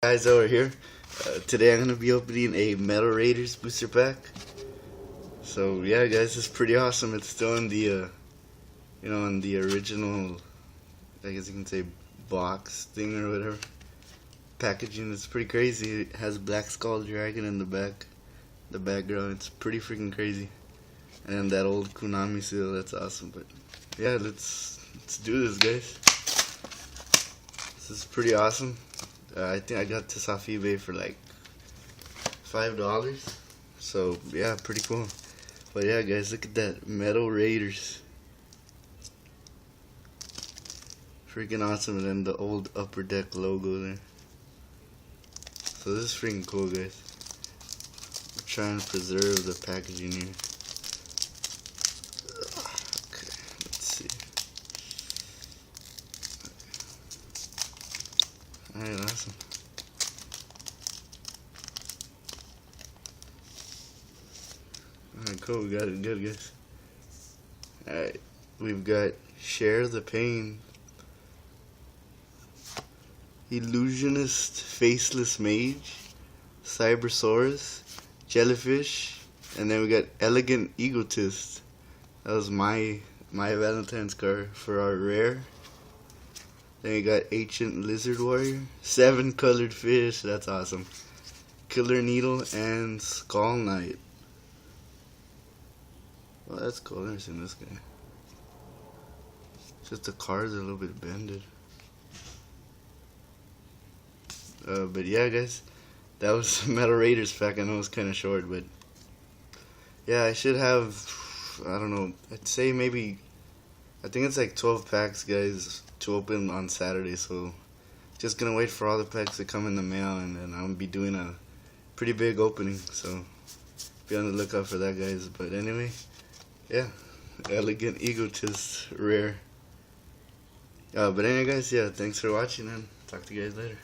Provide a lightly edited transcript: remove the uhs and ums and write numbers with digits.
Guys over here. Today I'm gonna be opening a Metal Raiders booster pack. So yeah, guys, it's pretty awesome. It's still in the, in the original, I guess you can say, box thing or whatever. Packaging is pretty crazy. It has Black Skull Dragon in the back, the background. It's pretty freaking crazy. And then that old Konami seal. That's awesome. But yeah, let's do this, guys. This is pretty awesome. I think I got this off eBay for like $5. So yeah, pretty cool. But yeah, guys, look at that Metal Raiders. Freaking awesome. And then the old Upper Deck logo there. So this is freaking cool, guys. I'm trying to preserve the packaging here. Okay, let's see. Alright, awesome. Alright, cool, we got it good, guys. Alright, we've got Share the Pain, Illusionist Faceless Mage, Cybersaurus, Jellyfish, and then we got Elegant Egotist. That was my Valentine's card for our rare. Then we got Ancient Lizard Warrior, 7 colored fish, that's awesome. Killer Needle and Skull Knight. Well, that's cool. I've never seen this guy. Just the cards are a little bit bended. But yeah, guys, that was Metal Raiders pack. I know it's kind of short, but yeah, I should have, I don't know, I'd say maybe, I think it's like 12 packs, guys, to open on Saturday. So just gonna wait for all the packs to come in the mail, and then I'll be doing a pretty big opening. So be on the lookout for that, guys. But anyway, yeah, Elegant Egotist rare. But anyway, guys, yeah, thanks for watching, and talk to you guys later.